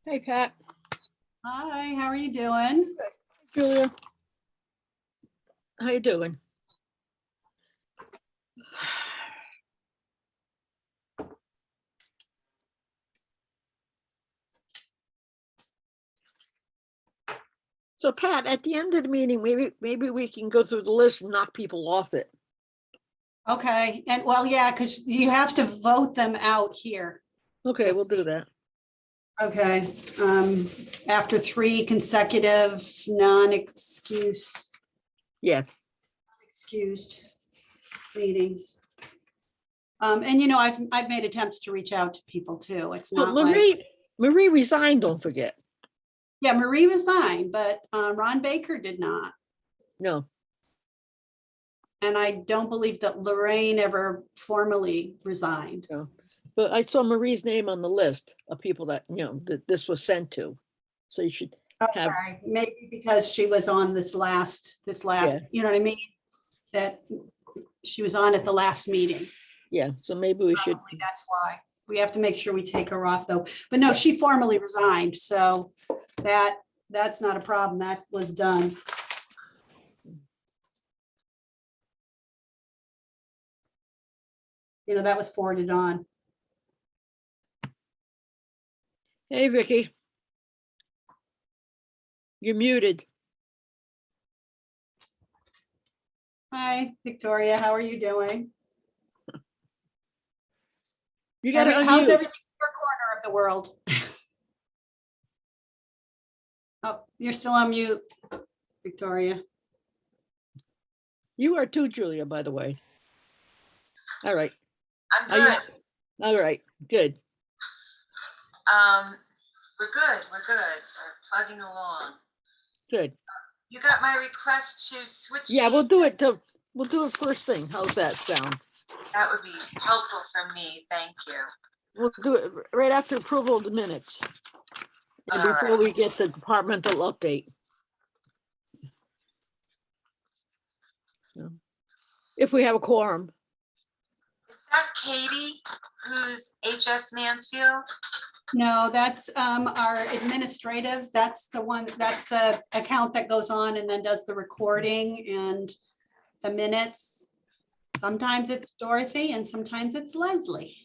Hey, Pat. Hi, how are you doing? Julia. How you doing? So Pat, at the end of the meeting, maybe we can go through the list and knock people off it. Okay, and well, yeah, because you have to vote them out here. Okay, we'll do that. Okay, after 3 consecutive non-excused meetings. And you know, I've made attempts to reach out to people too. It's But not like, Marie resigned, don't forget. yeah, Marie resigned, but Ron Baker did not. No. And I don't believe that Lorraine ever formally resigned. No. But I saw Marie's name on the list of people that, that this was sent to. So you should have. Okay, maybe because she was on this last, Yeah. you know what I mean? That she was on at the last meeting. Yeah, so maybe we should. Probably that's why. We have to make sure we take her off though. But no, she formally resigned, so that's not a problem. That was done. You know, that was forwarded on. Hey, Vicky. You're muted. Hi, Victoria. How are you doing? You got to unmute. How's everything in your corner of the world? Oh, you're still on mute, Victoria. You are too, Julia, by the way. All right. I'm good. All right, good. We're good. We're plugging along. Good. You got my request to switch. Yeah, we'll do it first thing. How's that sound? That would be helpful for me. Thank you. We'll do it right after approval of the minutes. And before we get the departmental update. If we have a quorum. Is that Katie, who's HS Mansfield? No, that's our administrative. That's the one, that's the account that goes on and then does the recording and the minutes. Sometimes it's Dorothy and sometimes it's Leslie.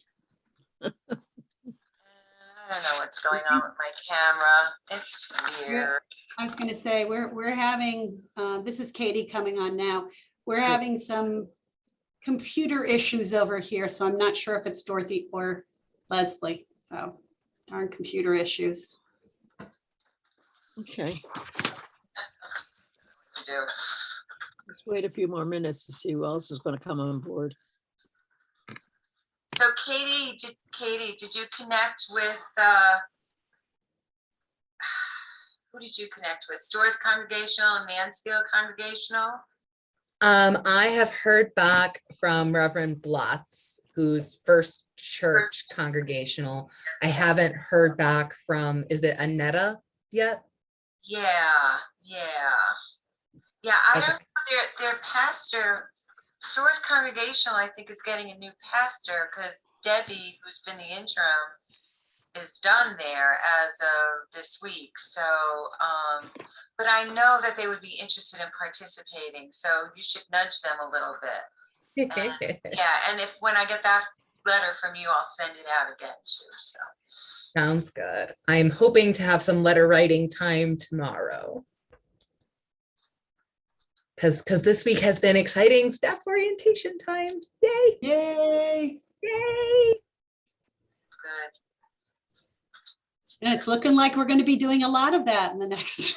I don't know what's going on with my camera. It's weird. I was going to say we're having this is Katie coming on now. We're having some computer issues over here, so I'm not sure if it's Dorothy or Leslie. So darn computer issues. Okay. To do. Let's wait a few more minutes to see who else is going to come on board. So Katie, did you connect with who did you connect with? Stores Congregational and Mansfield Congregational? I have heard back from Reverend Blotz, who's First Church Congregational. I haven't heard back from, is it Annetta yet? Yeah. I don't know, their pastor, Stores Congregational, I think, is getting a new pastor because Debbie, who's been the interim, is done there as of this week. So, but I know that they would be interested in participating. So you should nudge them a little bit. And, yeah, and when I get that letter from you, I'll send it out again too. So sounds good. I'm hoping to have some letter writing time tomorrow. Because this week has been exciting staff orientation time. Yay! Yay! Yay! good. And it's looking like we're going to be doing a lot of that in the next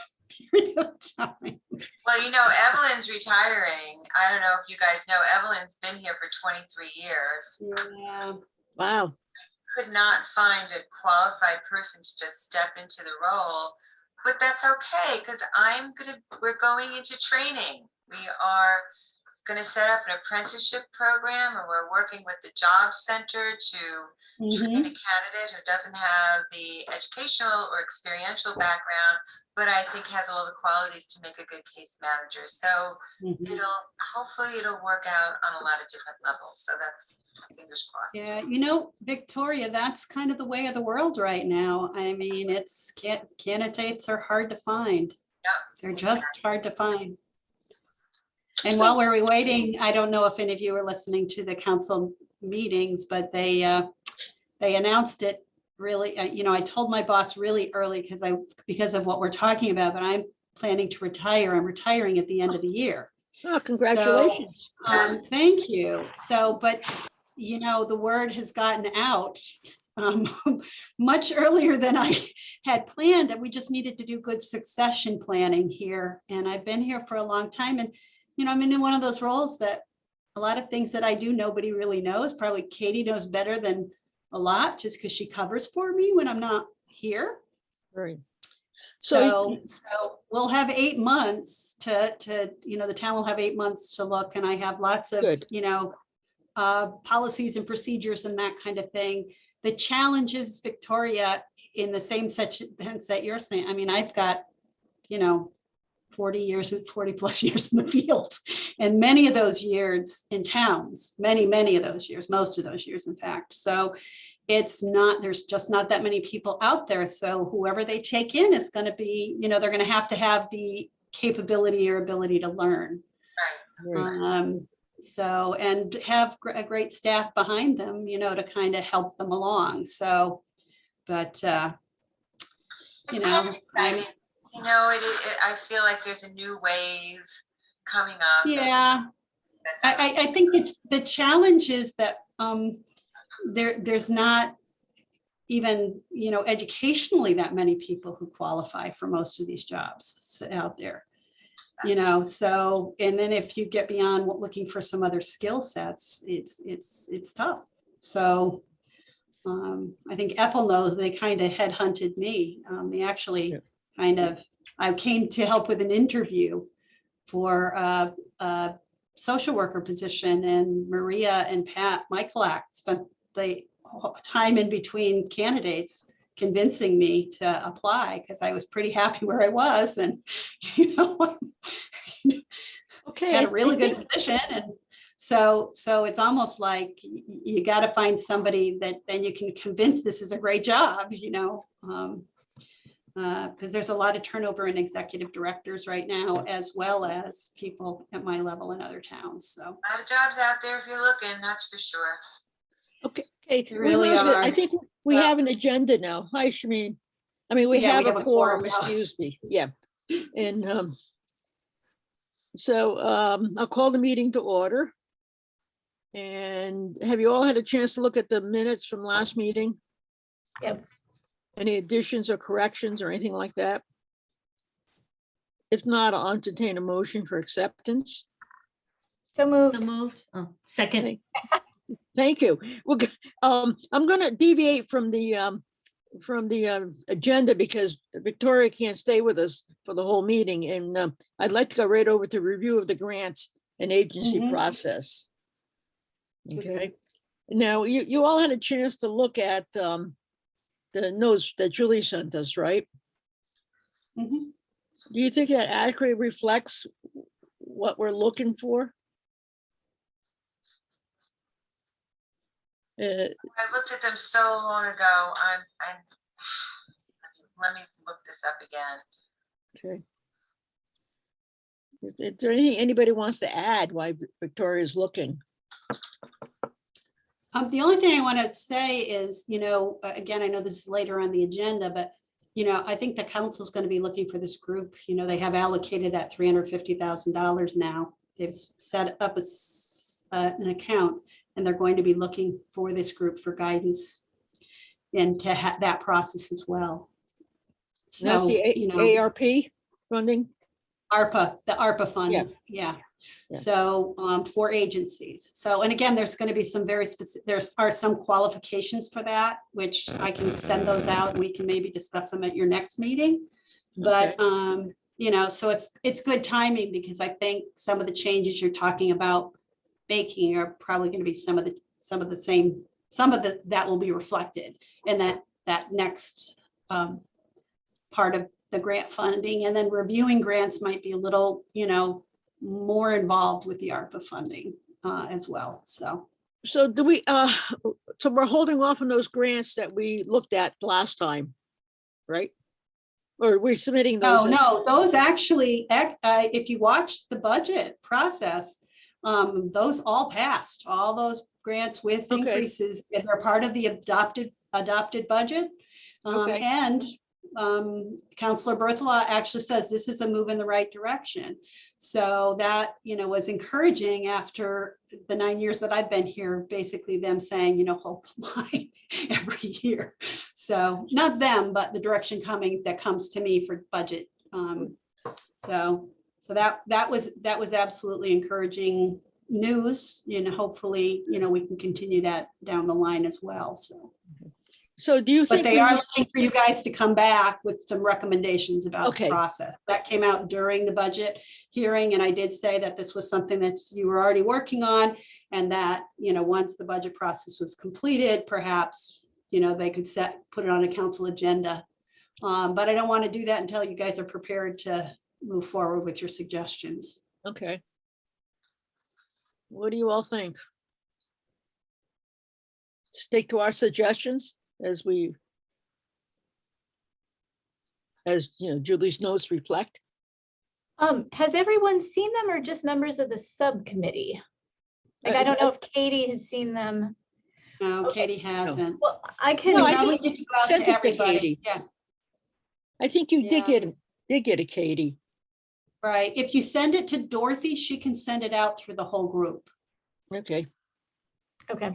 period of time. Well, you know, Evelyn's retiring. I don't know if you guys know, Evelyn's been here for 23 years. Yeah. Wow. Could not find a qualified person to just step into the role, but that's okay because we're going into training. We are going to set up an apprenticeship program, and we're working with the job center to train a candidate who doesn't have the educational or experiential background, but I think has all the qualities to make a good case manager. So Mhm. hopefully it'll work out on a lot of different levels. So that's fingers crossed. Yeah, you know, Victoria, that's kind of the way of the world right now. I mean, candidates are hard to find. Yep. They're just hard to find. And So- while we're waiting, I don't know if any of you are listening to the council meetings, but they announced it really, you know, I told my boss really early because of what we're talking about, but I'm planning to retire. I'm retiring at the end of the year. Oh, congratulations. Thank you. So, but you know, the word has gotten out um, much earlier than I had planned, and we just needed to do good succession planning here. And I've been here for a long time, and you know, I'm in one of those roles that a lot of things that I do, nobody really knows. Probably Katie knows better than a lot, just because she covers for me when I'm not here. Right. So So we'll have 8 months to, you know, the town will have 8 months to look, and I have lots of, Good. you know, policies and procedures and that kind of thing. The challenge is, Victoria, in the same sense that you're saying, I mean, I've got, you know, 40 plus years in the field, and many of those years in towns, many of those years, most of those years, in fact. So there's just not that many people out there. So whoever they take in is going to be, you know, they're going to have the capability or ability to learn. right. So, and have a great staff behind them, you know, to kind of help them along. So, but, you It's know, kind of exciting. You know, I feel like there's a new wave coming up. yeah, I think the challenge is that there's not even, you know, educationally that many people who qualify for most of these jobs out there. You know, so, and then if you get beyond looking for some other skill sets, it's tough. So I think Ethel knows they kind of headhunted me. They actually I came to help with an interview for a social worker position, and Maria and Pat Michaelak spent the time in between candidates convincing me to apply, because I was pretty happy where I was, and you know, Okay. had a really good position. And so it's almost like you got to find somebody that then you can convince this is a great job, you know, because there's a lot of turnover in executive directors right now, as well as people at my level in other towns. So A lot of jobs out there if you're looking, that's for sure. Okay. They really Elizabeth, are. I think we So- have an agenda now. Hi, Shameen. I mean, we Yeah, have we a have a quorum, quorum now. excuse me. Yeah. And so I'll call the meeting to order. And have you all had a chance to look at the minutes from last meeting? Yep. Any additions or corrections or anything like that? If not, I'll entertain a motion for acceptance. So moved. So moved. Oh, second. Thank you. Well, I'm going to deviate from the agenda because Victoria can't stay with us for the whole meeting, and I'd like to go right over to review of the grants and agency Mhm. process. Okay. Now, you all had a chance to look at the notes that Julie sent us, right? Mhm. Do you think that adequately reflects what we're looking for? I looked at them so long ago. Let me look this up again. Okay. Is there anything anybody wants to add while Victoria's looking? The only thing I want to say is, you know, again, I know this is later on the agenda, but, you know, I think the council is going to be looking for this group. You know, they have allocated that $350,000 now. They've set up an account, and they're going to be looking for this group for guidance and to have that process as well. And that's So, the you know, ARP funding? the ARPA Yeah. fund, yeah. Yeah. So for agencies. So, and again, there's going to be some very specific, there are some qualifications for that, which I can send those out, and we can maybe discuss them at your next meeting. But, you know, so it's good timing, because I think some of the changes you're talking about making are probably going to be some of that will be reflected in that next part of the grant funding, and then reviewing grants might be a little, more involved with the ARPA funding as well, so. So do we, so we're holding off on those grants that we looked at last time, right? Or we're submitting those? No, those actually, if you watch the budget process, those all passed, all those grants with Okay. increases, and they're part of the adopted budget. Okay. And Counselor Berthelot actually says this is a move in the right direction. So that, was encouraging after the 9 years that I've been here, basically them saying, hold the line every year. So not them, but the direction that comes to me for budget. So that was absolutely encouraging news, hopefully, we can continue that down the line as well, so. So do you But think? they are looking for you guys to come back with some recommendations about Okay. the process. That came out during the budget hearing, and I did say that this was something that you were already working on, and that, once the budget process was completed, perhaps, they could put it on a council agenda. But I don't want to do that until you guys are prepared to move forward with your suggestions. Okay. What do you all think? Stick to our suggestions as Julie's notes reflect. Has everyone seen them or just members of the subcommittee? Like, I don't know if Katie has seen them. No, Okay. Katie hasn't. Well, I We can, No, I probably think need to go out sent it to to everybody. Katie. Yeah, I think you did Yeah. get a Katie. right. If you send it to Dorothy, she can send it out through the whole group. Okay. okay.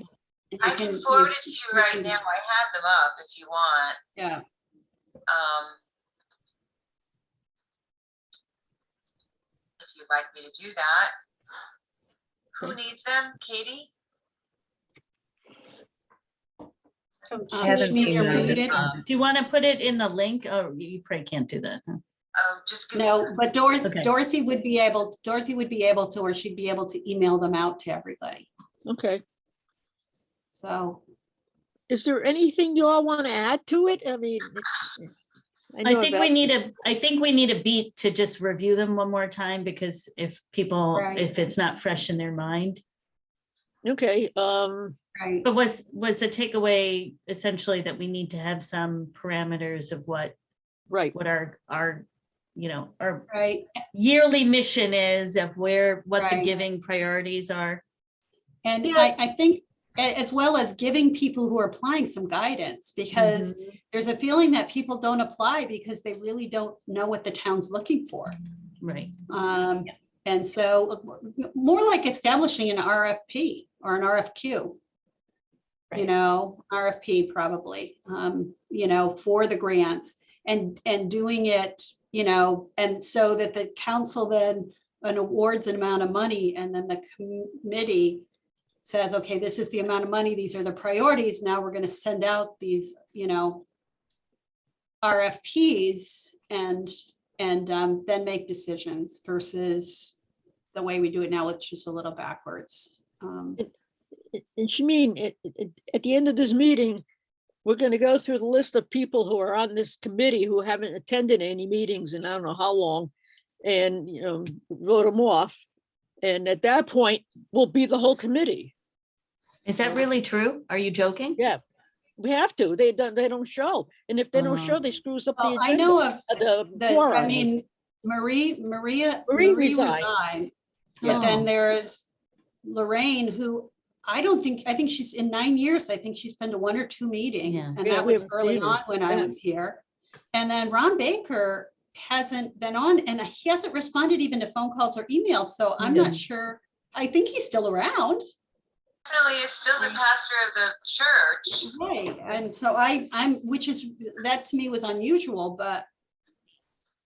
And I you can forward it to you right can- now. I have them up if you want. Yeah, If you'd like me to do that. Who needs them? Katie? I haven't Shmi, seen you're them. muted. Do you want to put it in the link? Oh, you probably can't do that. Huh? Oh, just give me No, some. but Okay. Dorothy would be able to, or she'd be able to email them out to everybody. Okay. So, Is there anything you all want to add to it? I mean, I think we need a beat to just review them one more time, because if people, Right. if it's not fresh in their mind. Okay, right, But was the takeaway essentially that we need to have some parameters of what right. our our right. yearly mission is, of what the Right. giving priorities are? And Yeah. I think as well as giving people who are applying some guidance, because there's a feeling that people don't apply because they really don't know what the town's looking for. Right. And so more like establishing an RFP or an RFQ. Right. RFP probably, for the grants and doing it, and so that the council then awards an amount of money, and then the committee says, okay, this is the amount of money, these are the priorities. Now we're going to send out these, RFPs and then make decisions, versus the way we do it now, which is a little backwards. And Shameen, at the end of this meeting, we're going to go through the list of people who are on this committee who haven't attended any meetings in I don't know how long, and, vote them off. And at that point, we'll be the whole committee. Is that really true? Are you joking? Yeah, we have to. They don't show. And if they don't show, they screws up the Well, agenda. I know of The quorum. Maria Marie resigned. But Oh. then there's Lorraine, who I think she's in 9 years. I think she's been to 1 or 2 meetings. Yeah. And Yeah, that we was haven't early seen her. on when I Yeah. was here. And then Ron Baker hasn't been on, and he hasn't responded even to phone calls or emails. So I'm Yeah. not sure. I think he's still around. Definitely is still the pastor of the church. Right. And so that to me was unusual, but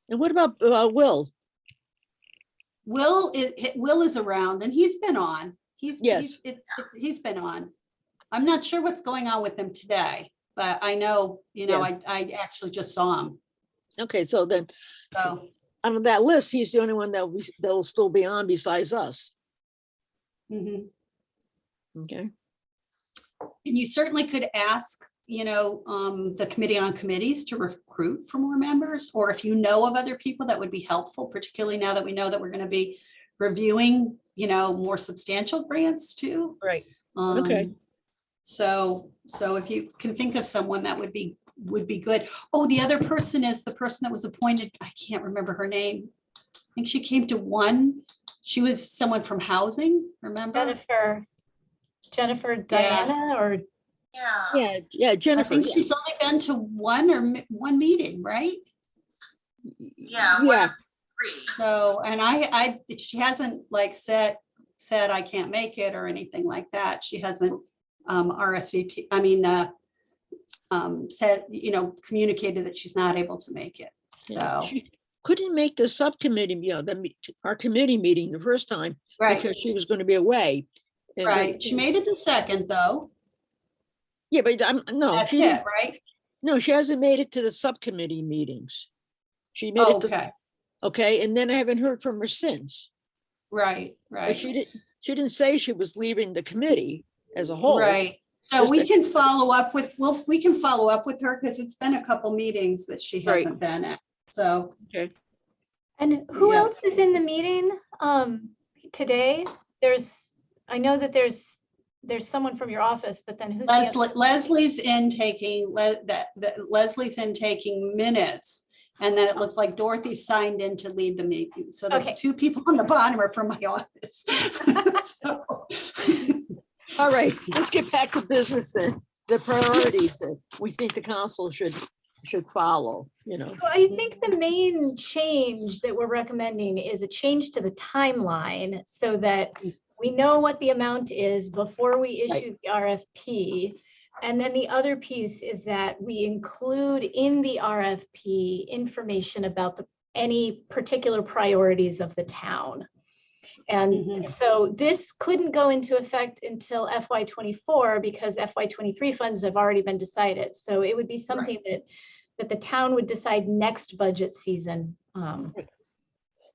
And what about Will? Will is around, and he's been on. Yes. He's been on. I'm not sure what's going on with him today, but I know, Yeah. I actually just saw him. Okay, so then So, on that list, he's the only one that will still be on besides us. mhm. Okay, And you certainly could ask the Committee on Committees to recruit for more members, or if you know of other people that would be helpful, particularly now that we know that we're going to be reviewing, more substantial grants too. Right. Okay. So if you can think of someone that would be good. Oh, the other person is the person that was appointed. I can't remember her name. I think she came to one. She was someone from housing, remember? Jennifer Diana, or Yeah. Yeah, I Jennifer. think Yeah. she's only been to one meeting, right? Yeah. Yeah. Three. So, and she hasn't like said I can't make it or anything like that. She hasn't RSVP, said, communicated that she's not able to make it. So, She couldn't make the subcommittee, our committee meeting the first time right, because she was going to be away. And right. She made it the second though. Yeah, but no, That's she didn't. it, right? No, she hasn't made it to the subcommittee meetings. She made it to, Okay, okay, and then I haven't heard from her since. right, But right, she didn't say she was leaving the committee as a whole. right. So Just we that- can follow up with, we can follow up with her because it's been a couple meetings that she Right. hasn't been at. So, and who Yeah. else is in the meeting today? I know that there's someone from your office, but then who's the other? Leslie's in taking minutes. And then it looks like Dorothy signed in to lead the meeting. So the Okay. two people on the bottom are from my office. So, All right, let's get back to business then. The priorities that we think the council should follow, So I think the main change that we're recommending is a change to the timeline so that we know what the amount is before we issue the RFP. And then the other piece is that we include in the RFP information about any particular priorities of the town. And so this couldn't go into effect until FY24 because FY23 funds have already been decided. So it would be something that the town would decide next budget season. but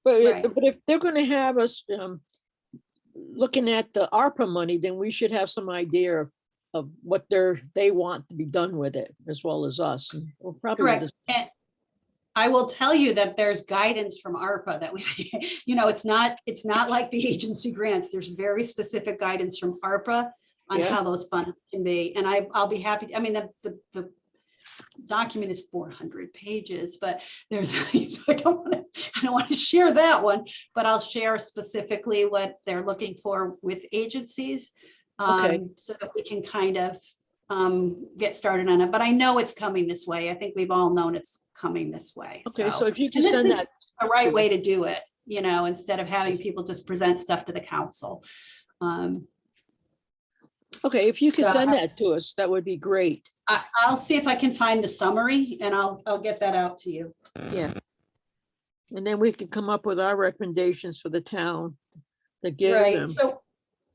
Right. but if they're going to have us looking at the ARPA money, then we should have some idea of what they want to be done with it, as well as us. And we'll probably correct. And I will tell you that there's guidance from ARPA that we, it's not like the agency grants. There's very specific guidance from ARPA on Yeah. how those funds can be. And I'll be happy. The document is 400 pages, but there's, so I don't want to share that one, but I'll share specifically what they're looking for with agencies. Okay. So that we can kind of get started on it, but I know it's coming this way. I think we've all known it's coming this way. Okay, so if you can and this send is that, the right way to do it, instead of having people just present stuff to the council. okay, if you can So- send that to us, that would be great. I'll see if I can find the summary and I'll get that out to you. Yeah. And then we can come up with our recommendations for the town to give Right, them.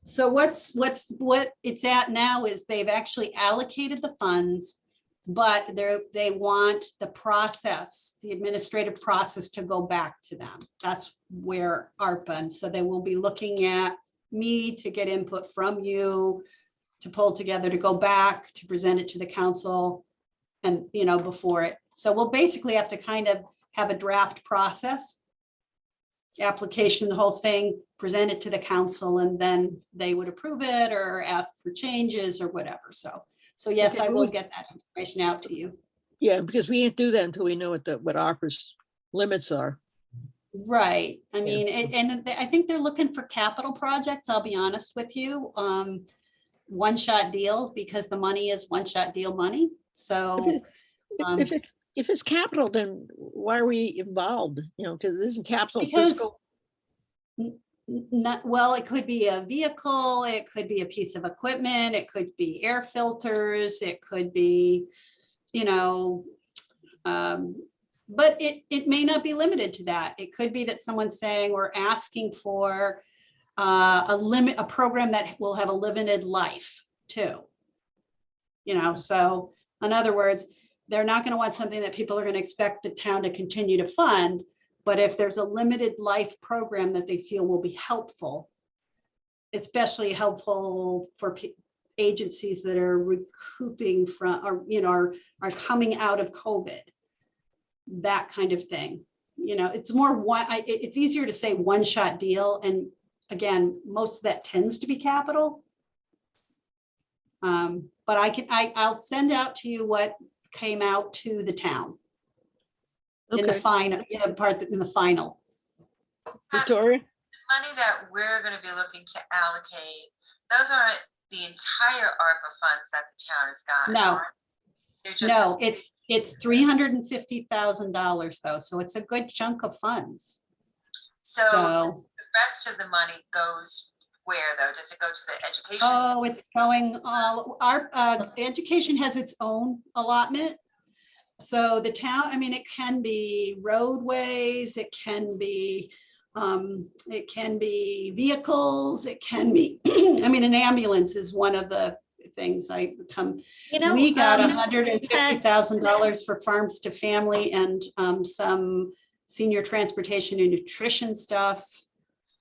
so what it's at now is they've actually allocated the funds, but they want the process, the administrative process to go back to them. That's where ARPA, and so they will be looking at me to get input from you, to pull together, to go back, to present it to the council and, before it. So we'll basically have to kind of have a draft process, application, the whole thing, present it to the council, and then they would approve it or ask for changes or whatever. So yes, Okay, I will well- get that information out to you. Yeah, because we can't do that until we know what ARPA's limits are. Right. I mean, I think they're looking for capital projects, I'll be honest with you. One-shot deal, because the money is one-shot deal money. So, If it's capital, then why are we involved? Because this isn't capital because fiscal. it could be a vehicle, it could be a piece of equipment, it could be air filters, it could be, but it may not be limited to that. It could be that someone's saying we're asking for a program that will have a limited life too. So in other words, they're not going to want something that people are going to expect the town to continue to fund. But if there's a limited life program that they feel will be helpful, especially helpful for agencies that are recouping from, or, you know, are coming out of COVID, that kind of thing. You know, it's more one, it's easier to say one-shot deal. And again, most of that tends to be capital. But I'll send out to you what came out to the town in the Okay, final, you know, in the final. Victoria? Money that we're gonna be looking to allocate, those aren't the entire ARPA funds that the town has gotten. No. are they? They're just No, it's $350,000 though, so it's a good chunk of funds. So So, the rest of the money goes where though? Does it go to the education? oh, it's going all, our education has its own allotment. So the town, I mean, it can be roadways, it can be vehicles, it can be, I mean, an ambulance is one of the things You know, we got Pat, $150,000 for farms to family and some senior transportation and nutrition stuff.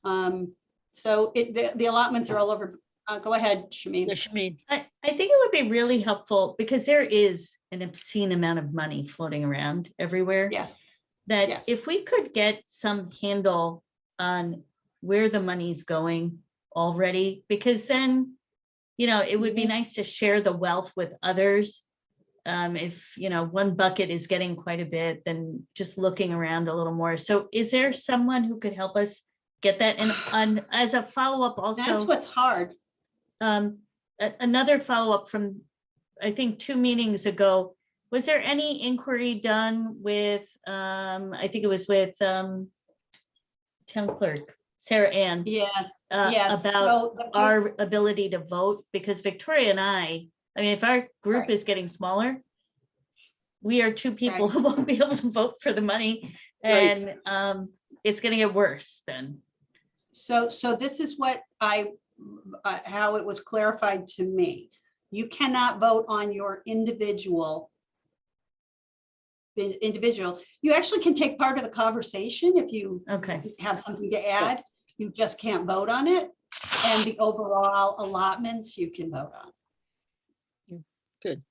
So the allotments are all over. Go ahead, Shameen. Yes, you mean, I think it would be really helpful because there is an obscene amount of money floating around everywhere. Yes, That yes. if we could get some handle on where the money's going already, because then, you know, it would be nice to share the wealth with others. If, you know, one bucket is getting quite a bit, then just looking around a little more. So is there someone who could help us get that? And as a follow-up That's also, what's hard. another follow-up from, I think, 2 meetings ago, was there any inquiry done with, I think it was with town clerk, Sarah Ann, Yes, yes. about So our ability to vote? Because Victoria and I mean, if our group Right. is getting smaller, we are 2 people Right. who won't be able to vote for the money. Right. And it's gonna get worse then. So this is what how it was clarified to me. You cannot vote on your individual. You actually can take part of the conversation if you Okay, have something to add. You just can't vote on it. And the overall allotments you can vote on. good.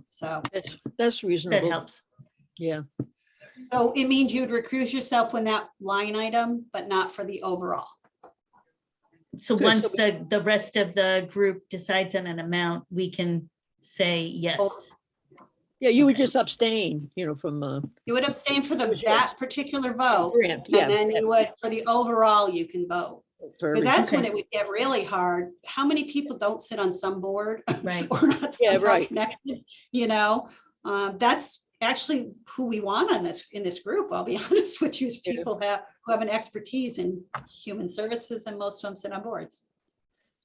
So, That's that reasonable. helps. Yeah, so it means you'd recuse yourself when that line item, but not for the overall. So Good. once the rest of the group decides on an amount, we can say yes. yeah, you would Okay. just abstain, you know, from You would abstain for Which is- that particular vote. grant, yeah. And then you would, for the overall, you can vote. for Because every- that's when Okay. it would get really hard. How many people don't sit on some board? Right. Or not Yeah, somehow right. connected, you know? That's actually who we want in this group, I'll be honest with you, is Yeah. people who have an expertise in human services, and most of them sit on boards.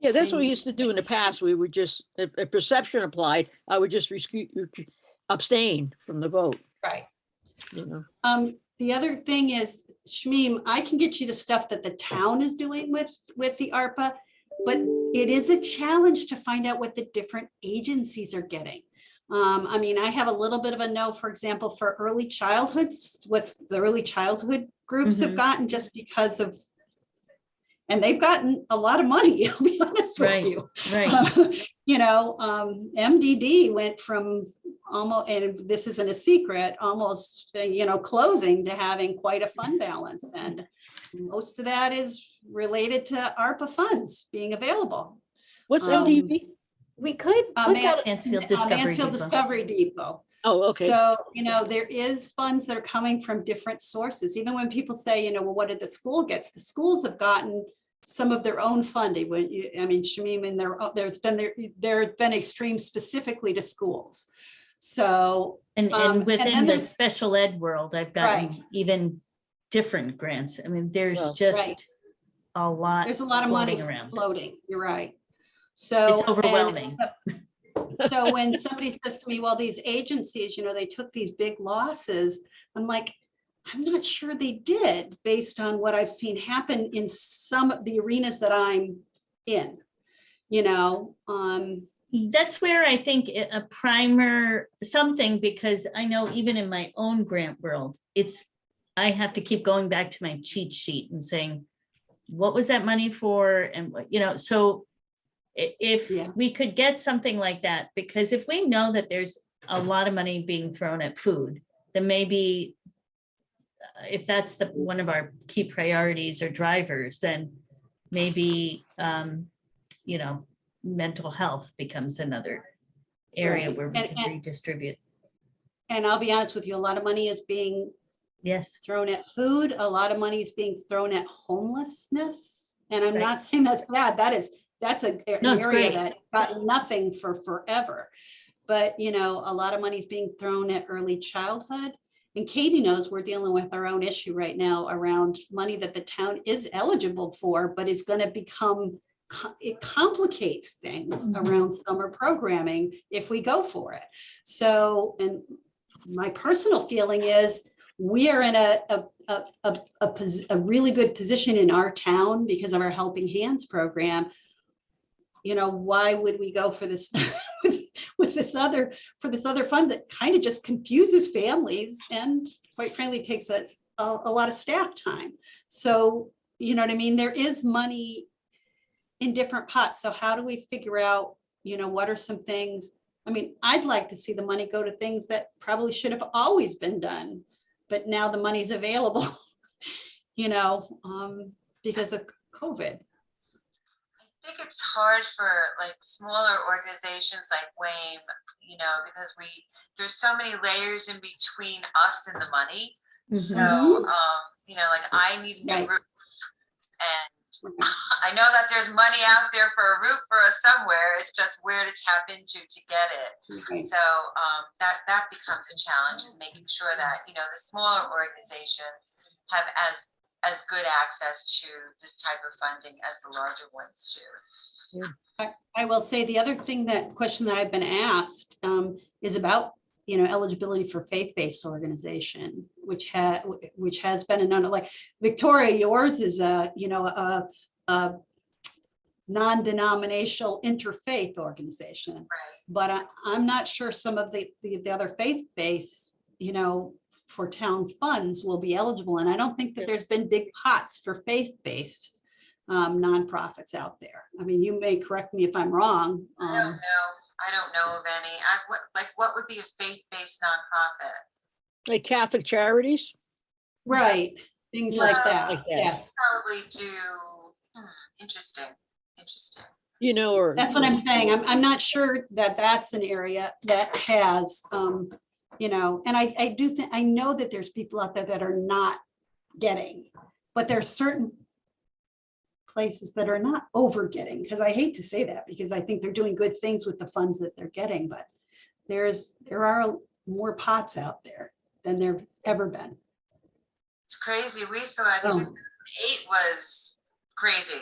Yeah, that's what we and- used to do in the past. We would just, if perception applied, I would just abstain from the vote, Right. you know. The other thing is, Shmeem, I can get you the stuff that the town is doing with the ARPA, but it is a challenge to find out what the different agencies are getting. I mean, I have a little bit of a know, for example, for early childhoods, what's the early childhood groups have Mhm. gotten just because of, and they've gotten a lot of money, I'll be honest with Right. you. Right, You know, MDD went from almost, and this isn't a secret, almost, you know, closing to having quite a fund balance. And most of that is related to ARPA funds being available. What's Um, MDV? We could put Man- that, Mansfield Discovery Mansfield Depot. Discovery Depot. Oh, okay. So, you know, there is funds that are coming from different sources. Even when people say, you know, well, what did the school get? The schools have gotten some of their own funding. When you, I mean, Shamim, and there's been a stream specifically to schools. So, And and within then the there's- special ed world, I've gotten even different grants. I mean, there's Well, just a lot there's a lot of money floating around. floating. You're right. So It's and overwhelming. So when somebody says to me, well, these agencies, you know, they took these big losses, I'm like, I'm not sure they did, based on what I've seen happen in some of the arenas that I'm in, you know. That's where I think a primer, something, because I know even in my own grant world, I have to keep going back to my cheat sheet and saying, what was that money for? And what, you know, so If Yeah. we could get something like that, because if we know that there's a lot of money being thrown at food, then maybe if that's one of our key priorities or drivers, then maybe, mental health becomes another area Right. where we And- can and- redistribute. And I'll be honest with you, a lot of money is being Yes, thrown at food. A lot of money is being thrown at homelessness. And I'm Right. not saying that's bad. That's an No, it's area great. that got nothing for forever. But, a lot of money is being thrown at early childhood. And Katie knows we're dealing with our own issue right now around money that the town is eligible for, but is going to become, it complicates things Mhm. around summer programming if we go for it. So, and my personal feeling is we are in a really good position in our town because of our Helping Hands program. Why would we go for this with this other fund that kind of just confuses families and quite frankly takes a lot of staff time? So, you know what I mean? There is money in different pots. So how do we figure out, what are some things? I mean, I'd like to see the money go to things that probably should have always been done, but now the money's available, because of COVID. I think it's hard for like smaller organizations like WAME, because there's so many layers in between us and the money. So, like I need a new Right. roof, and I know that there's money out there for a roof for us somewhere. It's just where to tap into to get it. Right. So that becomes a challenge, in making sure that the smaller organizations have as good access to this type of funding as the larger ones do. I will say the other question that I've been asked is about, eligibility for faith-based organization, which has been another, like Victoria, yours is a non-denominational interfaith organization. Right. But I'm not sure some of the other faith-based, for town funds will be eligible. And I don't think that there's been big pots for faith-based nonprofits out there. I mean, you may correct me if I'm wrong. I don't know of any. What would be a faith-based nonprofit? Like Catholic Charities? Right, things like that. Like that. Yes, Probably do. Interesting. Or. that's what I'm saying. I'm not sure that that's an area that has, and I do think, I know that there's people out there that are not getting, but there's certain places that are not over getting, because I hate to say that because I think they're doing good things with the funds that they're getting, but there are more pots out there than there've ever been. It's crazy. We thought Oh. 2008 was crazy.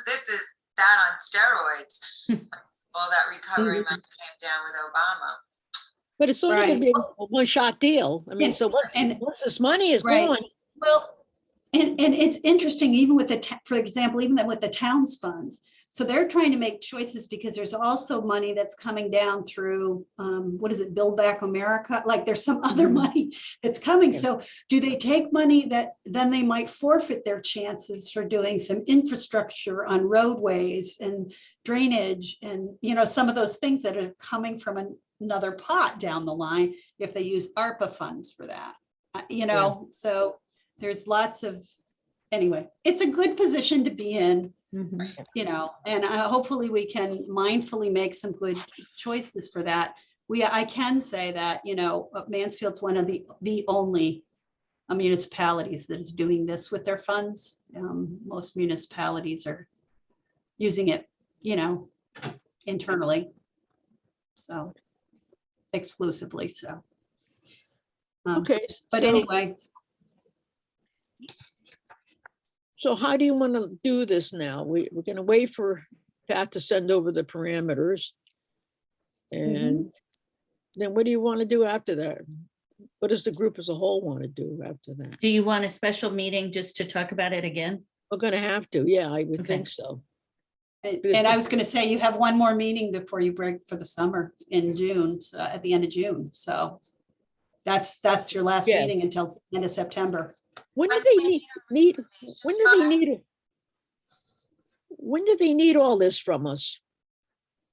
This is that on steroids. All that recovery money came down with Obama. But it's only going to be a one-shot deal. I mean, so once this money is Right. gone, Well, and it's interesting, even with for example, even with the town's funds. So they're trying to make choices because there's also money that's coming down through, what is it, Build Back America? Like there's some other money that's coming. Yeah. So do they take money that then they might forfeit their chances for doing some infrastructure on roadways and drainage and, some of those things that are coming from another pot down the line if they use ARPA funds for that, so there's lots of, anyway, it's a good position to be in, and hopefully we can mindfully make some good choices for that. I can say that, Mansfield's one of the only municipalities that is doing this with their funds. Most municipalities are using it, internally. So exclusively, so. okay. But so- anyway, So how do you want to do this now? We're going to wait for Pat to send over the parameters. And then what do you want to do after that? What does the group as a whole want to do after that? Do you want a special meeting just to talk about it again? We're going to have to. Yeah, I would Okay. think so. and I was going to say, you have one more meeting before you break for the summer in June, so at the end of June. So that's your last Yeah. meeting until the end of September. When do they need, when do they need all this from us?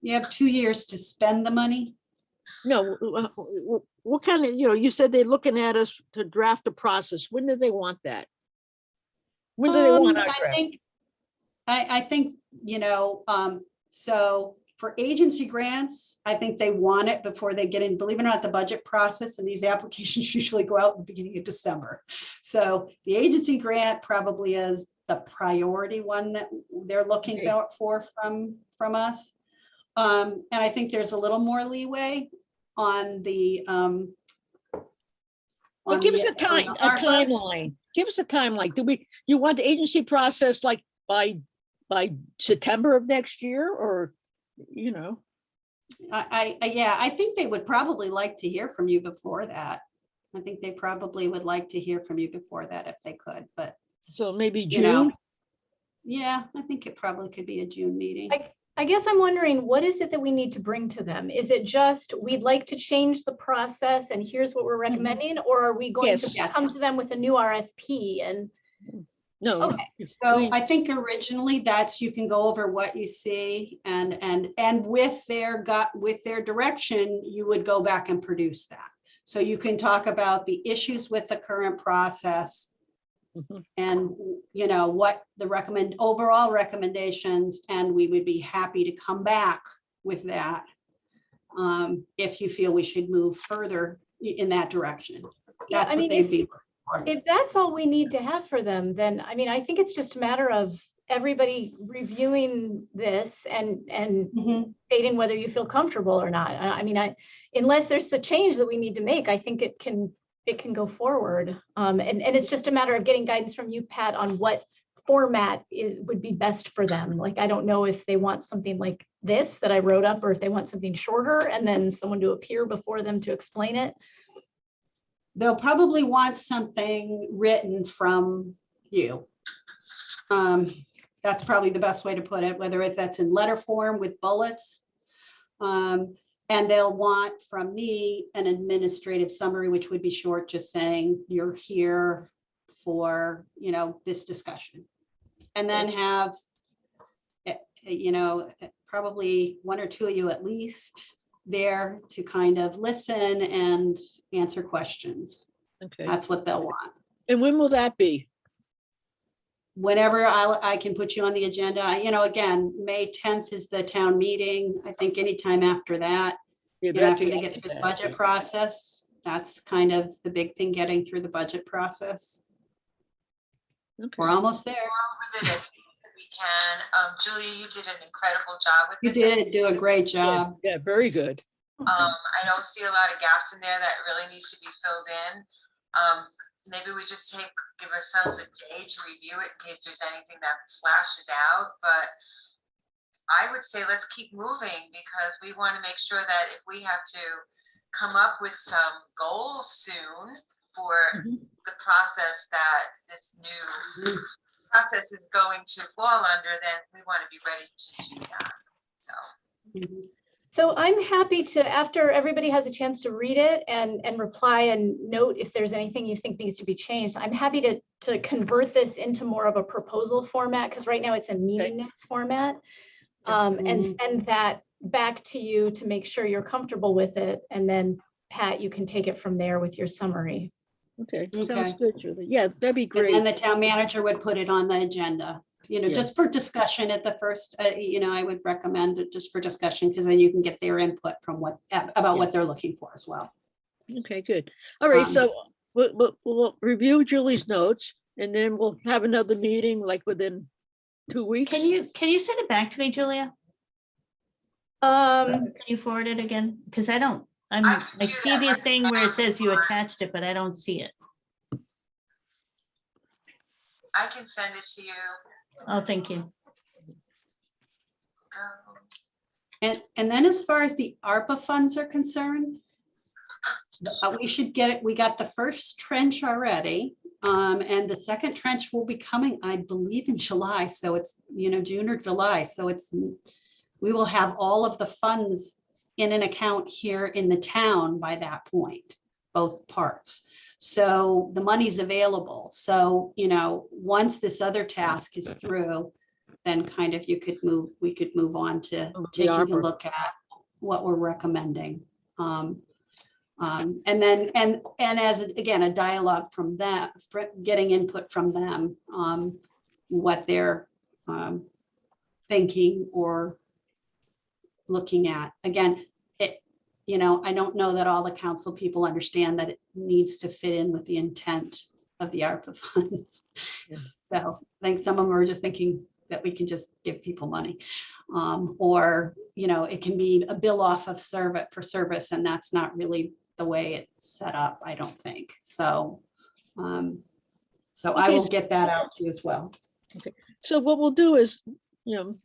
You have 2 years to spend the money. No, what kind of, you said they're looking at us to draft a process. When do they want that? When do they want our I draft? think, I think, so for agency grants, I think they want it before they get in, believe it or not, the budget process, and these applications usually go out in the beginning of December. So the agency grant probably is the priority one that they're looking Okay. for from us. And I think there's a little more leeway on the Well, give us on a the ARPA. timeline. Give us a timeline. You want the agency process like by September of next year, or, Yeah, I think they would probably like to hear from you before that. I think they probably would like to hear from you before that if they could, but so maybe you know, June? yeah, I think it probably could be a June meeting. I guess I'm wondering, what is it that we need to bring to them? Is it just, we'd like to change the process and here's what we're recommending? Or are we going to Yes. come to them with a new RFP? And No. Okay. So I think originally that's, you can go over what you see and with their direction, you would go back and produce that. So you can talk about the issues with the current process Mhm. and what the overall recommendations, and we would be happy to come back with that if you feel we should move further in that direction. Yeah, That's I what mean, they'd be looking for. if that's all we need to have for them, then I mean, I think it's just a matter of everybody reviewing this and Mhm. stating whether you feel comfortable or not. I mean, unless there's a change that we need to make, I think it can go forward. And it's just a matter of getting guidance from you, Pat, on what format would be best for them. Like, I don't know if they want something like this that I wrote up, or if they want something shorter and then someone to appear before them to explain it. They'll probably want something written from you. That's probably the best way to put it, whether that's in letter form with bullets. And they'll want from me an administrative summary, which would be short, just saying you're here for, this discussion. And then have, probably one or two of you at least there to kind of listen and answer questions. Okay. That's what they'll want. And when will that be? Whenever I can put you on the agenda, again, May 10th is the town meeting. I think anytime after that, Yeah, after they get through the budget process, that's kind of the big thing, getting through the budget process. Okay. We're almost there. Over this as we can. Julia, you did an incredible job with You this. did do a great job. Yeah, very good. I don't see a lot of gaps in there that really need to be filled in. Maybe we just give ourselves a day to review it in case there's anything that flashes out, but I would say let's keep moving, because we want to make sure that if we have to come up with some goals soon for Mhm. the process that this new process is going to fall under, then we want to be ready to do that. So. Mhm. So I'm happy to, after everybody has a chance to read it and reply and note if there's anything you think needs to be changed, I'm happy to convert this into more of a proposal format, because right now it's a meeting notes format. And send that back to you to make sure you're comfortable with it. And then Pat, you can take it from there with your summary. Okay, Okay. sounds good, Julie. Yeah, that'd be And great. then the town manager would put it on the agenda, Yeah. just for discussion at the first, I would recommend it just for discussion, because then you can get their input from about what they're looking for as well. Okay, good. All right, Um, so we'll review Julie's notes, and then we'll have another meeting like within 2 weeks. Can you send it back to me, Julia? Um, Can you forward it again? Because I don't, I can I do see that the right thing where now. it says you attached it, but I don't see it. I can send it to you. Oh, thank you. And then as far as the ARPA funds are concerned, we should get it. We got the first trench already. And the second trench will be coming, I believe, in July. So it's, June or July. So we will have all of the funds in an account here in the town by that point, both parts. So the money's available. So, once this other task is through, then kind of we could move on to Oh, the taking a ARPA. look at what we're recommending. And then, and as, again, a dialogue from them, getting input from them, what they're thinking or looking at. Again, I don't know that all the council people understand that it needs to fit in with the intent of the ARPA funds. Yeah. So I think some of them are just thinking that we can just give people money. Or, it can be a bill off of service, and that's not really the way it's set up, I don't think. So, I Okay, will get that out to you as well. So what we'll do is,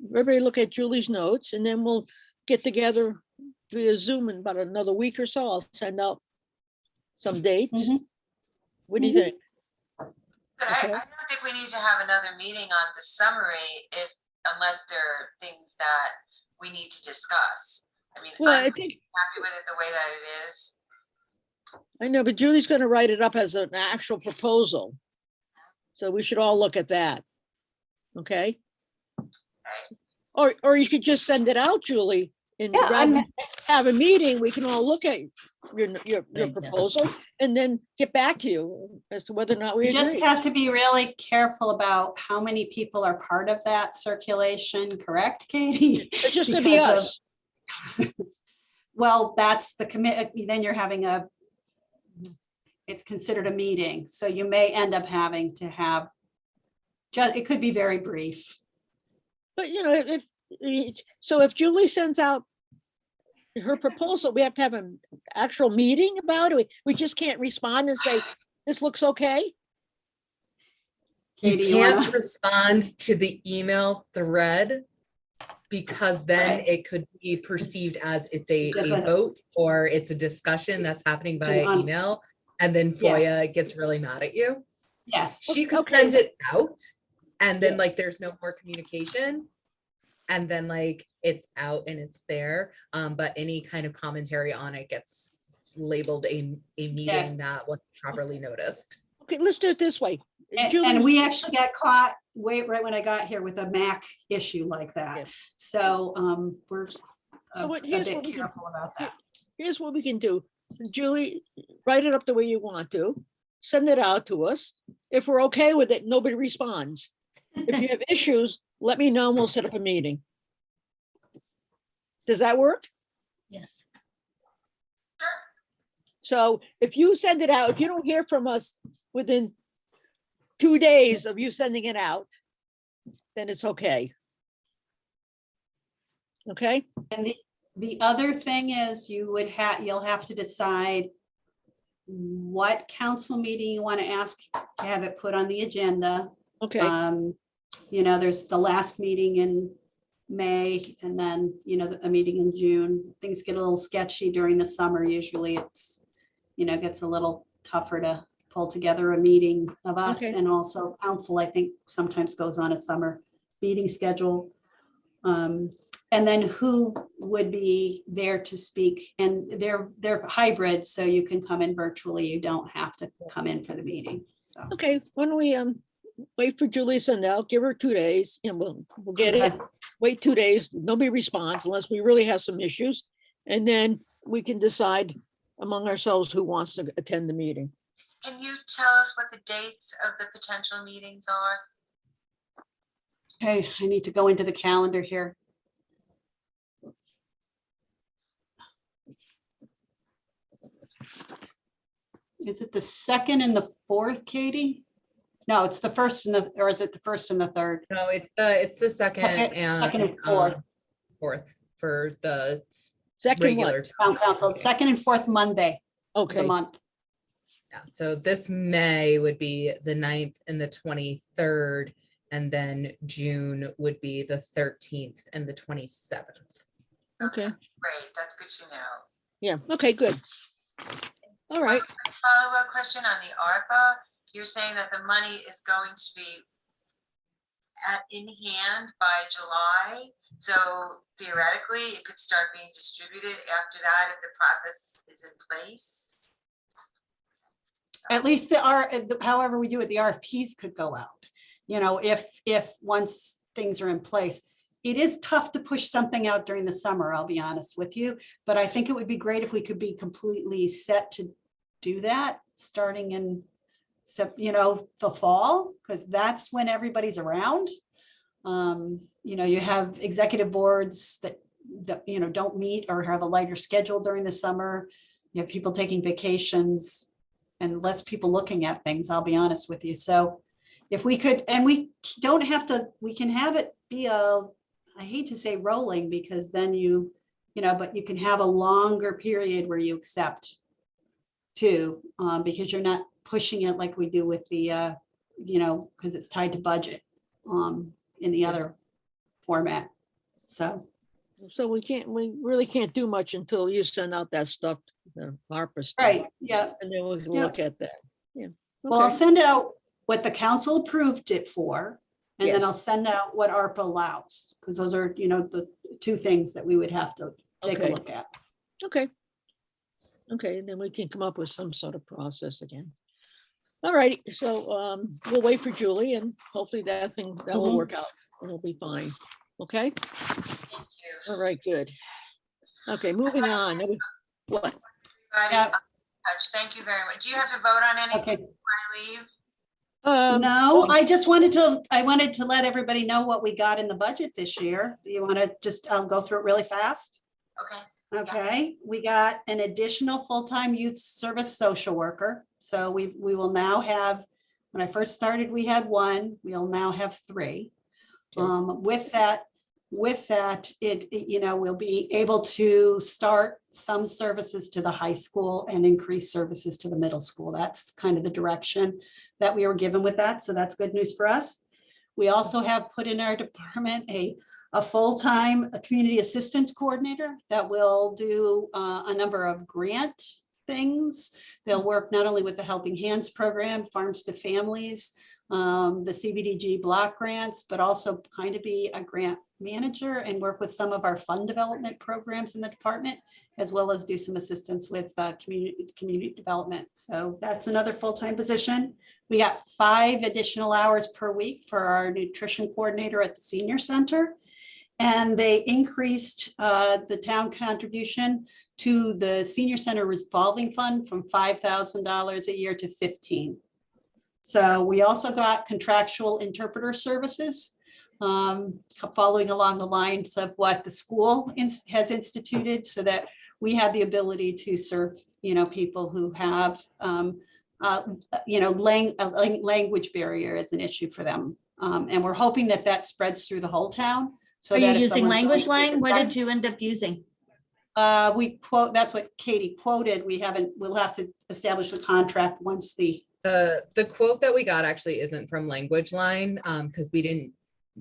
everybody look at Julie's notes, and then we'll get together via Zoom in about another week or so. I'll send out some dates. Mhm. What do you Mhm. think? But Okay. I don't think we need to have another meeting on the summary unless there are things that we need to discuss. I mean, Well, I'm I think, happy with it the way that it is. I know, but Julie's gonna write it up as an actual proposal. So we should all look at that. Okay? Or you could just send it out, Julie, and Yeah, rather than have a meeting, we can all look at your Exactly. proposal and then get back to you as to whether or not we You just agree. have to be really careful about how many people are part of that circulation, correct, Katie? It's just gonna be Because of- us. Well, that's the commit, then you're having it's considered a meeting, so you may end up having to have, it could be very brief. But if Julie sends out her proposal, we have to have an actual meeting about it. We just can't respond and say, this looks okay. You Katie, you can't wanna- respond to the email thread because then Right. it could be perceived as it's a Just a- vote or it's a discussion that's happening via on- email. And then Yeah. FOIA gets really mad at you. Yes, She could Okay. send it out and then Yeah. like there's no more communication. And then like it's out and it's there. But any kind of commentary on it gets labeled a meeting that wasn't properly noticed. Okay, let's do it this way. and Julie, we actually got caught right when I got here with a MAC issue like Yeah. that. So we're a here's bit what we can- careful about that. here's what we can do. Julie, write it up the way you want to, send it out to us. If we're okay with it, nobody responds. If you have issues, let me know and we'll set up a meeting. Does that work? Yes. So if you send it out, if you don't hear from us within 2 days of you sending it out, then it's okay. Okay? And the other thing is you'll have to decide what council meeting you want to ask to have it put on the agenda. Okay, There's the last meeting in May and then, a meeting in June. Things get a little sketchy during the summer. Usually it's, gets a little tougher to pull together a meeting of us. Okay. And also council, I think sometimes goes on a summer meeting schedule. And then who would be there to speak, and they're hybrid, so you can come in virtually. You don't have to come in for the meeting, so. okay, why don't we wait for Julie to send out, give her 2 days and we'll get it. Okay. Wait 2 days, nobody responds unless we really have some issues. And then we can decide among ourselves who wants to attend the meeting. Can you tell us what the dates of the potential meetings are? Okay, I need to go into the calendar here. Is it the 2nd and the 4th, Katie? No, it's the 1st or is it the 1st and the 3rd? No, it's the second Second and and fourth. fourth for the Second regular. one, Town council, 2nd and 4th Monday of the okay, month. Yeah, so this May would be the 9th and the 23rd, and then June would be the 13th and the 27th. okay, Great, that's good to know. yeah, okay, good. All right, Follow-up question on the ARPA. You're saying that the money is going to be in hand by July. So theoretically, it could start being distributed after that if the process is in place. At least however we do it, the RFPs could go out. If once things are in place. It is tough to push something out during the summer, I'll be honest with you, but I think it would be great if we could be completely set to do that starting in the fall, because that's when everybody's around. You have executive boards that don't meet or have a lighter schedule during the summer. You have people taking vacations and less people looking at things, I'll be honest with you. So if we could, and we don't have to, we can have it be I hate to say rolling, because then but you can have a longer period where you accept too, because you're not pushing it like we do with the, because it's tied to budget in the other format. So we really can't do much until you send out that stuff, the Arpa stuff. right, yeah. And then we can Yeah. look at that. Yeah. Well, I'll Okay. send out what the council approved it for, and then Yes. I'll send out what ARPA allows, because those are, the two things that we would have to take a Okay. look at. Okay. Okay, then we can come up with some sort of process again. All right, so we'll wait for Julie, and hopefully that will Mhm. work out. It'll be fine. Okay, all right, good. Okay, moving on. What? Everybody, Yeah. touch. Thank you very much. Do you have to vote on anything Okay. before I leave? No, I just wanted to let everybody know what we got in the budget this year. Do you want to I'll go through it really fast. Okay. Okay, we got an additional full-time youth service social worker. So we will now have, when I first started, we had one, we'll now have 3. Okay. With that, we'll be able to start some services to the high school and increase services to the middle school. That's kind of the direction that we were given with that. So that's good news for us. We also have put in our department a full-time community assistance coordinator that will do a number of grant things. They'll work not only with the Helping Hands program, Farms to Families, the CBDG block grants, but also kind of be a grant manager and work with some of our fund development programs in the department, as well as do some assistance with community development. So that's another full-time position. We got 5 additional hours per week for our nutrition coordinator at the senior center. And they increased the town contribution to the senior center revolving fund from $5,000 a year to $15,000. So we also got contractual interpreter services, following along the lines of what the school has instituted, so that we have the ability to serve, people who have, language barrier is an issue for them. And we're hoping that spreads through the whole town. So Are that you if using someone's language going to- line? What did you end up using? that's what Katie quoted. We'll have to establish a contract once the quote that we got actually isn't from Language Line, because we didn't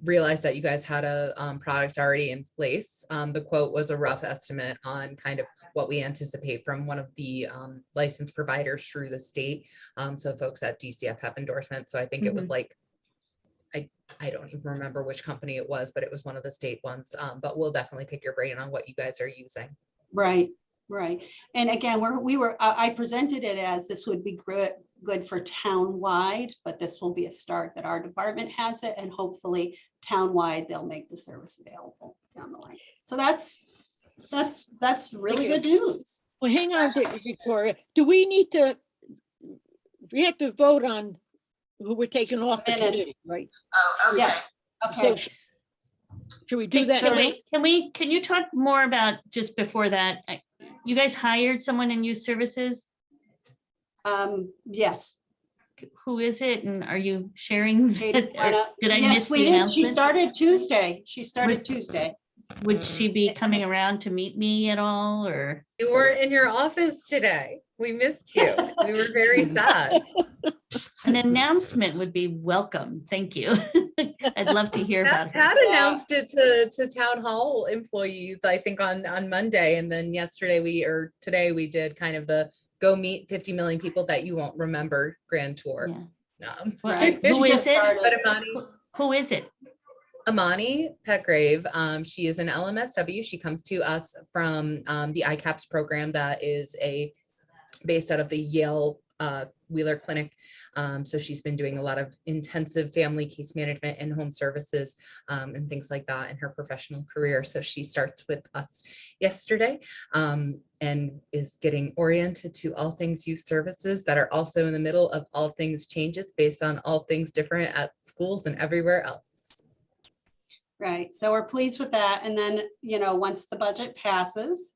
realize that you guys had a product already in place. The quote was a rough estimate on kind of what we anticipate from one of the licensed providers through the state. So folks at DCF have endorsements. So I think it was like, I don't even remember which company it was, but it was one of the state ones. But we'll definitely pick your brain on what you guys are using. Right. And again, I presented it as this would be good for town-wide, but this will be a start that our department has it, and hopefully town-wide, they'll make the service available down the line. So that's really good news. Well, hang on, Victoria. Do we have to vote on who we're taking off the Minutes. committee, right? Oh, okay. Yes, okay. So should we do that? So now? Can you talk more about, just before that, you guys hired someone in youth services? Yes. Who is it? And are you sharing? Katie, Did I yes, miss we the did. She announcement? started Tuesday. Was- Tuesday. Would she be coming around to meet me at all, or? You were in your office today. We missed you. We were very sad. An announcement would be welcome. Thank you. I'd love to hear about her. Pat announced it to town hall employees, I think on Monday. And then today we did kind of the go meet 50 million people that you won't remember grand tour. Yeah. Right. Who She is just it? started. But Who is it? Amani Petgrave, she is an LMSW. She comes to us from the ICAPS program that is based out of the Yale Wheeler Clinic. So she's been doing a lot of intensive family case management and home services and things like that in her professional career. So she starts with us yesterday and is getting oriented to all things youth services that are also in the middle of all things changes based on all things different at schools and everywhere else. Right, so we're pleased with that. And then, you know, once the budget passes,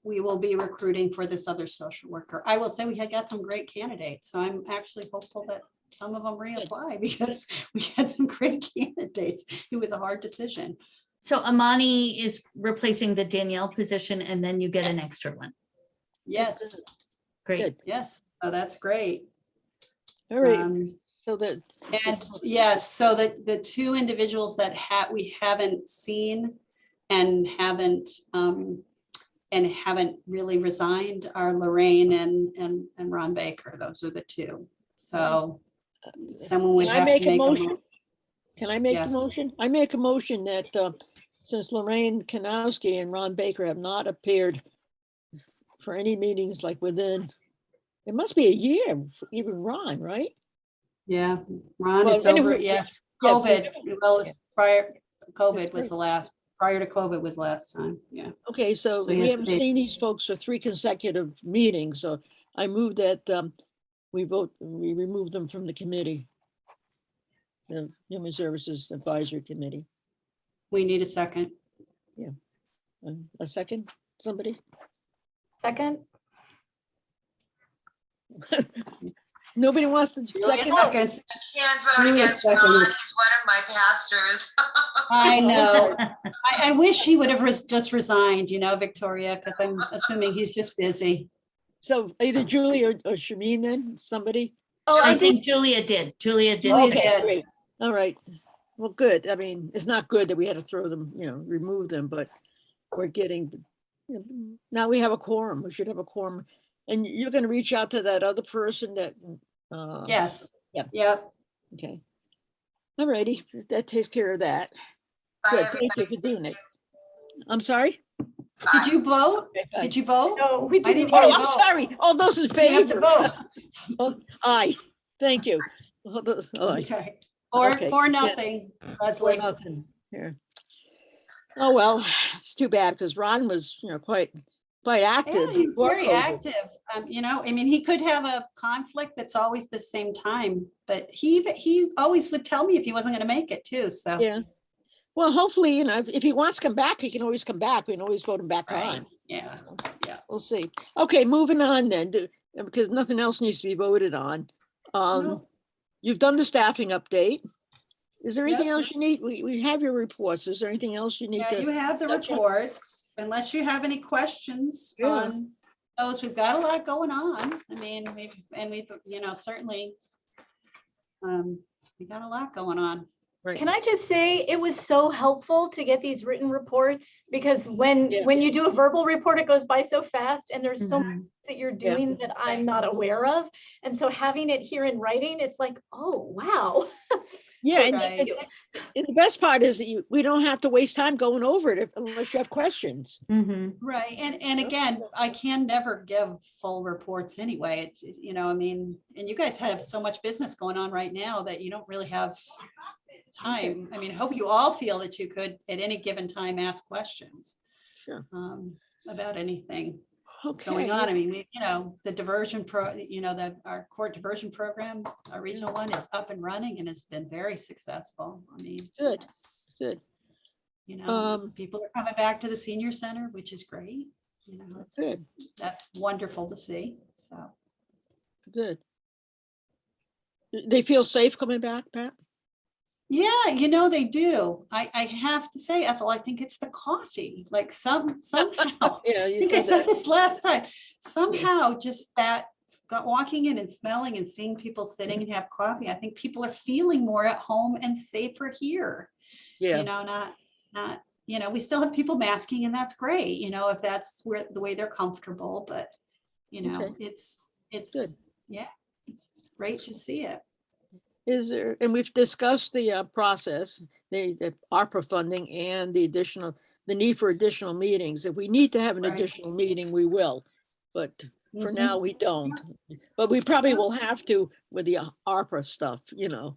we will be recruiting for this other social worker. I will say we had got some great candidates, so I'm actually hopeful that some of them reapply because we had some great candidates. It was a hard decision. So Amani is replacing the Danielle position and then you get an Yes. extra one. Yes, Great. Good. yes, oh, that's great. All right, Um, so that. And yes, so the two individuals that we haven't seen and haven't really resigned are Lorraine and Ron Baker. Those are the two. So someone would Can I have make to a make a motion? motion. Can I make the Yes. motion? I make a motion that since Lorraine Kanowski and Ron Baker have not appeared for any meetings like within, it must be a year, for even Ron, right? Yeah, Ron Well, is over, anyway, yes, yeah, COVID, well, it's prior, COVID That's was right. the last, prior to COVID was last time, yeah. Okay, so So he we has haven't paid. seen these folks for 3 consecutive meetings, so I move that we remove them from the committee. The Human Services Advisory Committee. We need a second. A second, somebody? Second, Nobody wants to Julia second? seconds. Can't vote Julia against Ron, seconded. he's one of my pastors. I know. I wish he would have just resigned, you know, Victoria, because I'm assuming he's just busy. So either Julie or Shameen then, somebody? oh, I I did, think Julia did. Julia did. Julia say- did. Great. All right. Well, good. I mean, it's not good that we had to throw them, remove them, but we're getting, now we have a quorum. We should have a quorum. And you're going to reach out to that other person that, Yes. Yep. Yep. okay. All righty, that takes care of that. Bye, Good, thank you everybody. for doing it. I'm sorry? Did you vote? Okay, bye. Did you vote? no, we I didn't. didn't hear Oh, you I'm vote. sorry. All those in You have to favor? vote. Oh, aye, thank you. All those- aye. Okay. Okay, For yeah. nothing, Four Leslie. nothing, here. Oh, well, it's too bad because Ron was, quite active. Yeah, he's before very COVID. active. You know, I mean, he could have a conflict that's always the same time, but he always would tell me if he wasn't going to make it too. So. Yeah. Well, hopefully, if he wants to come back, he can always come back. We can always vote him back Right. on. Yeah. Yeah. We'll see. Okay, moving on then, because nothing else needs to be voted on. No. You've done the staffing update. Is there anything Yep. else you need? We have your reports. Is there anything else you need Yeah, you to? have the touch on? reports, unless you have any questions Yeah. on those. We've got a lot going on. I mean, we've, you know, certainly we got a lot going on. Right. Can I just say, it was so helpful to get these written reports, because when Yes. you do a verbal report, it goes by so fast, and there's so much Mhm. that you're Yeah. doing that I'm not aware of. And so having it here in writing, it's like, oh, wow. Yeah, and, Right. and the best part is that we don't have to waste time going over it unless you have questions. Mhm. Right, and again, I can never give full reports anyway, you know, I mean, and you guys have so much business going on right now that you don't really have time. I mean, I hope you all feel that you could at any given time ask questions Sure. about anything Okay. going on. I mean, you know, the diversion our court diversion program, our regional one is up and running and has been very successful. I mean, Good. it's, Good. you know, Um, people are coming back to the senior center, which is great. You know, Good. that's wonderful to see. So, Good. They feel safe coming back, Pat? yeah, you know, they do. I have to say, Ethel, I think it's the coffee, like somehow, Yeah. I you think I said said that. this last time, somehow just that walking in and smelling and seeing people sitting and have coffee, I think people are feeling more at home and safer here. Yeah. You know, not, you know, we still have people masking and that's great, you know, if that's the way they're comfortable, but you know, Okay. it's, Good. yeah, it's great to see it. Is there, and we've discussed the process, the ARPA funding and the need for additional meetings. If we need to have an Right. additional meeting, we will. But For Mhm. now, we don't, but we probably will have to with the ARPA stuff, you know.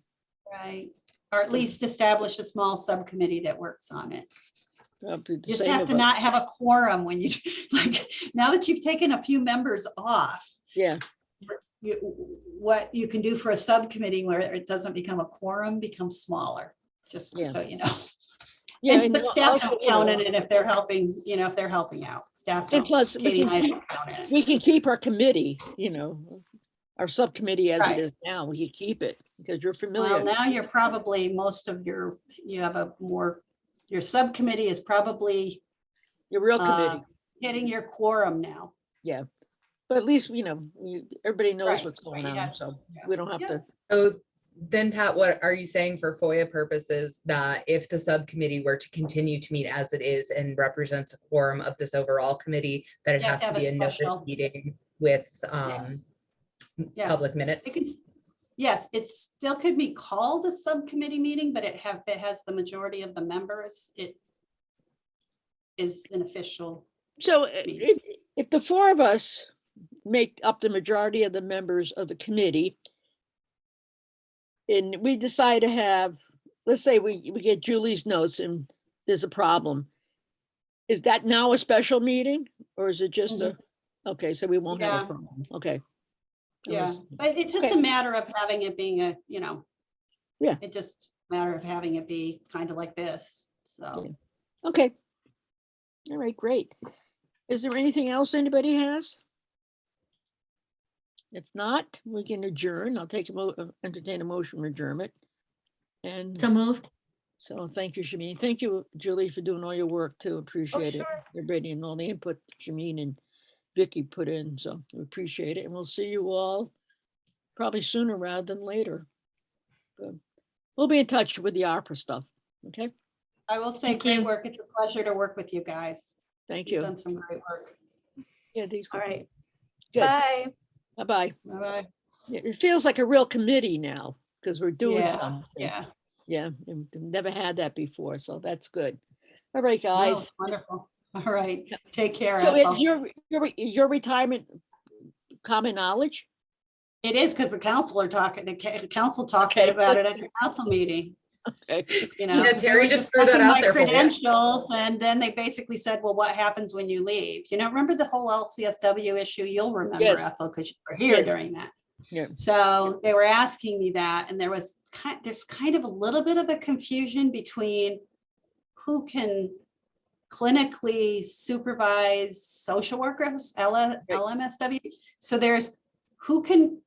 Right, or at least establish a small subcommittee that works on it. That'll be the You just same have of to us. not have a quorum when you, like, now that you've taken a few members off, Yeah, what you can do for a subcommittee where it doesn't become a quorum becomes smaller, just Yeah. so you know. yeah. And, but you staff also, don't you count know, in it if they're helping, if they're helping out. Staff And don't. plus, Katie and I don't count in it. we can keep our committee, you know, our subcommittee as it Right. is now, we can keep it because you're Well, familiar. now you're probably, most of your, you have a more, your subcommittee is probably Your real committee, hitting your quorum now. yeah. But at least, you know, everybody knows Right, what's going right, yeah, on, so yeah. we don't have Yeah. to. So then Pat, what are you saying for FOIA purposes, that if the subcommittee were to continue to meet as it is and represents a quorum of this overall committee, that it You have has to to have be a a notice special- meeting with Yes. public minute? It can, yes, it still could be called a subcommittee meeting, but it has the majority of the members. It is an official. So Meeting. if the four of us make up the majority of the members of the committee, and we decide to have, let's say we get Julie's notes and there's a problem, is that now a special meeting or is it just a, okay, so we won't have Yeah. a problem, okay. Yeah, but it's just Okay. a matter of having it being a, Yeah. It just a matter of having it be kind of like this, so. Yeah. Okay. All right, great. Is there anything else anybody has? If not, we can adjourn. I'll entertain a motion for adjournment. And So moved. so thank you, Shameen. Thank you, Julie, for doing all your work too. Appreciate it. sure. Everybody and all the input Shameen and Vicky put in, so we appreciate it. And we'll see you all probably sooner rather than later. But we'll be in touch with the opera stuff, okay? I will say Thank great you. work. It's a pleasure to work with you guys. Thank You've you. done some great work. Yeah, these. All right. Good. Bye. Bye-bye. Bye-bye. Yeah, it feels like a real committee now because we're doing Yeah, something. yeah. Yeah, we've never had that before, so that's good. All right, No, guys. it's wonderful. All right, take care. So it's Ethel. your retirement common knowledge? It is because the council are talking, the council talked Okay. about it at the council meeting. Okay. Yeah, Terry just threw that out there for you. credentials, and then they basically said, well, what happens when you leave? Remember the whole LCSW issue? You'll remember, Yes. Ethel, because you were here Yes. during that. Yeah. So they were asking me that, and there's kind of a little bit of a confusion between who can clinically supervise social workers, LMSW. So there's who can